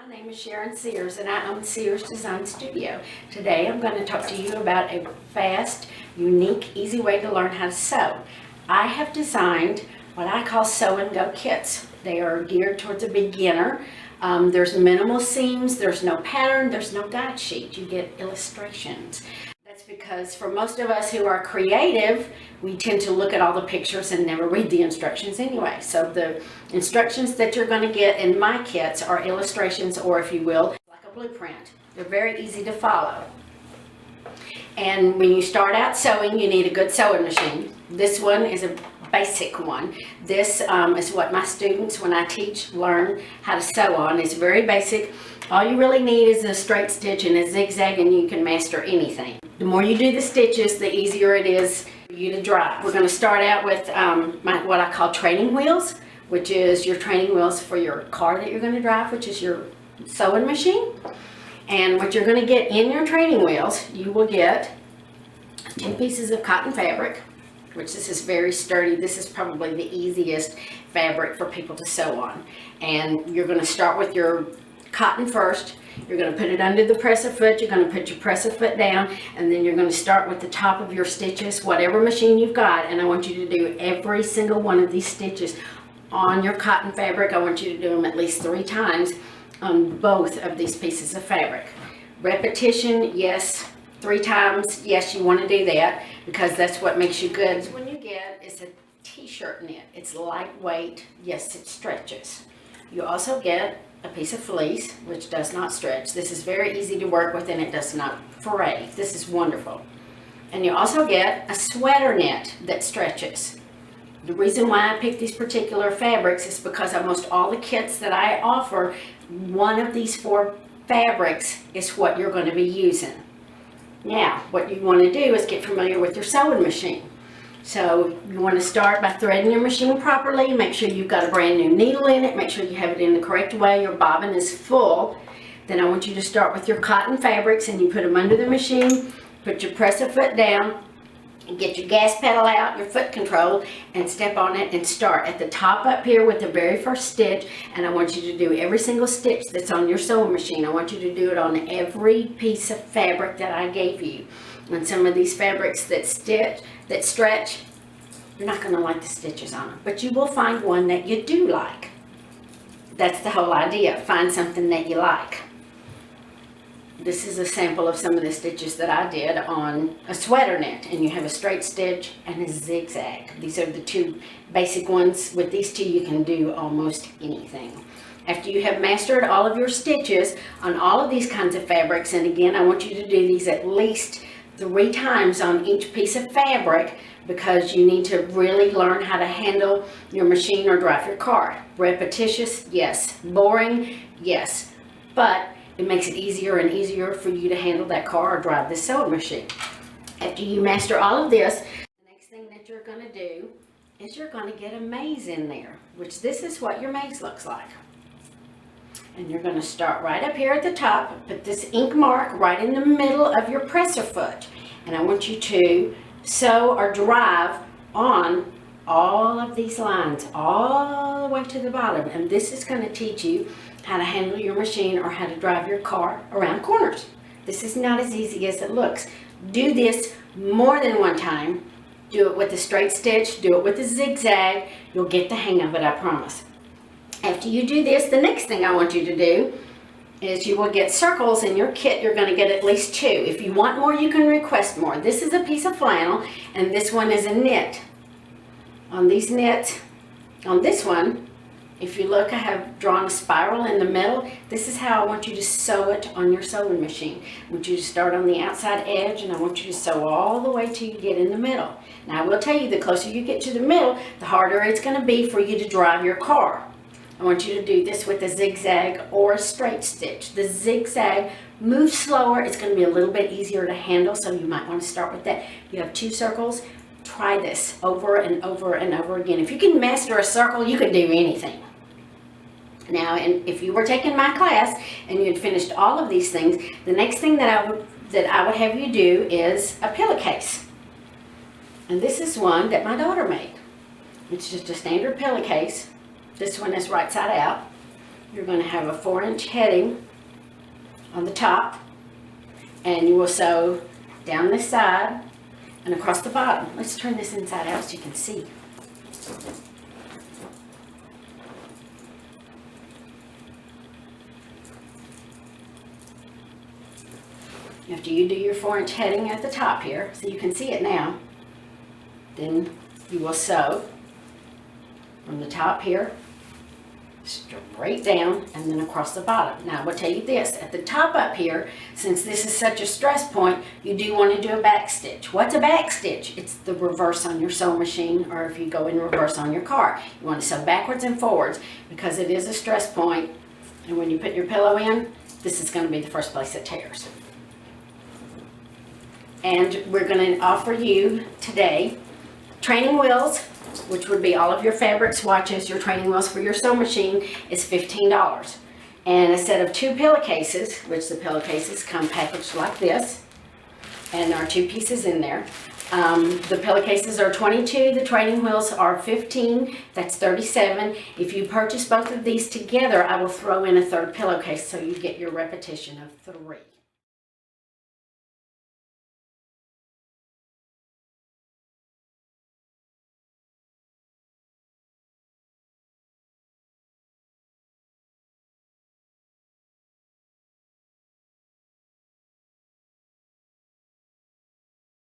My name is Sharon Sears and I own Sears Design Studio. Today I'm going to talk to you about a fast, unique, easy way to learn how to sew. I have designed what I call sew and go kits. They are geared towards a beginner. There's minimal seams, there's no pattern, there's no guide sheet. You get illustrations. That's because for most of us who are creative, we tend to look at all the pictures and never read the instructions anyway. So the instructions that you're going to get in my kits are illustrations, or if you will, like a blueprint. They're very easy to follow. And when you start out sewing, you need a good sewing machine. This one is a basic one. This is what my students, when I teach, learn how to sew on. It's very basic. All you really need is a straight stitch and a zigzag, and you can master anything. The more you do the stitches, the easier it is for you to drive. We're going to start out with what I call training wheels, which is your training wheels for your car that you're going to drive, which is your sewing machine. And what you're going to get in your training wheels, you will get 2 pieces of cotton fabric, which this is very sturdy. This is probably the easiest fabric for people to sew on. And you're going to start with your cotton first. You're going to put it under the presser foot. You're going to put your presser foot down, and then you're going to start with the top of your stitches, whatever machine you've got. And I want you to do every single one of these stitches on your cotton fabric. I want you to do them at least 3 times on both of these pieces of fabric. Repetition, yes. 3 times, yes, you want to do that because that's what makes you good. When you get is a t-shirt knit. It's lightweight, yes, it stretches. You also get a piece of fleece, which does not stretch. This is very easy to work with and it does not fray. This is wonderful. And you also get a sweater knit that stretches. The reason why I picked these particular fabrics is because almost all the kits that I offer, one of these 4 fabrics is what you're going to be using. Now, what you want to do is get familiar with your sewing machine. So you want to start by threading your machine properly. Make sure you've got a brand new needle in it. Make sure you have it in the correct way. Your bobbin is full. Then I want you to start with your cotton fabrics and you put them under the machine. Put your presser foot down. Get your gas pedal out, your foot control, and step on it and start at the top up here with the very first stitch. And I want you to do every single stitch that's on your sewing machine. I want you to do it on every piece of fabric that I gave you. And some of these fabrics that stretch, you're not going to like the stitches on them, but you will find one that you do like. That's the whole idea. Find something that you like. This is a sample of some of the stitches that I did on a sweater knit, and you have a straight stitch and a zigzag. These are the 2 basic ones. With these 2 you can do almost anything. After you have mastered all of your stitches on all of these kinds of fabrics, and again I want you to do these at least 3 times on each piece of fabric because you need to really learn how to handle your machine or drive your car. Repetitious, yes. Boring, yes. But it makes it easier and easier for you to handle that car or drive this sewing machine. After you master all of this, the next thing that you're going to do is you're going to get a maze in there, which this is what your maze looks like. And you're going to start right up here at the top, put this ink mark right in the middle of your presser foot. And I want you to sew or drive on all of these lines all the way to the bottom. And this is going to teach you how to handle your machine or how to drive your car around corners. This is not as easy as it looks. Do this more than 1 time. Do it with a straight stitch. Do it with a zigzag. You'll get the hang of it, I promise. After you do this, the next thing I want you to do is you will get circles in your kit. You're going to get at least 2. If you want more, you can request more. This is a piece of flannel, and this one is a knit. On these knits, on this one, if you look, I have drawn a spiral in the middle. This is how I want you to sew it on your sewing machine. I want you to start on the outside edge, and I want you to sew all the way till you get in the middle. Now, I will tell you, the closer you get to the middle, the harder it's going to be for you to drive your car. I want you to do this with a zigzag or a straight stitch. The zigzag moves slower. It's going to be a little bit easier to handle, so you might want to start with that. You have 2 circles. Try this over and over and over again. If you can master a circle, you can do anything. Now, and if you were taking my class and you had finished all of these things, the next thing that I would have you do is a pillowcase. And this is one that my daughter made. It's just a standard pillowcase. This one is right side out. you're going to have a 4-inch heading on the top, and you will sew down this side and across the bottom. Let's turn this inside out so you can see. After you do your 4-inch heading at the top here, so you can see it now, then you will sew from the top here, straight down, and then across the bottom. Now I will tell you this, at the top up here, since this is such a stress point, you do want to do a back stitch. What's a back stitch? It's the reverse on your sewing machine, or if you go in reverse on your car. You want to sew backwards and forwards because it is a stress point, and when you put your pillow in, this is going to be the first place it tears. And we're going to offer you today training wheels, which would be all of your fabric swatches. Your training wheels for your sewing machine is $15. And a set of 2 pillowcases, which the pillowcases come packaged like this, and there are 2 pieces in there. The pillowcases are $22, the training wheels are $15, that's $37. If you purchase both of these together, I will throw in a 3rd pillowcase so you get your repetition of 3.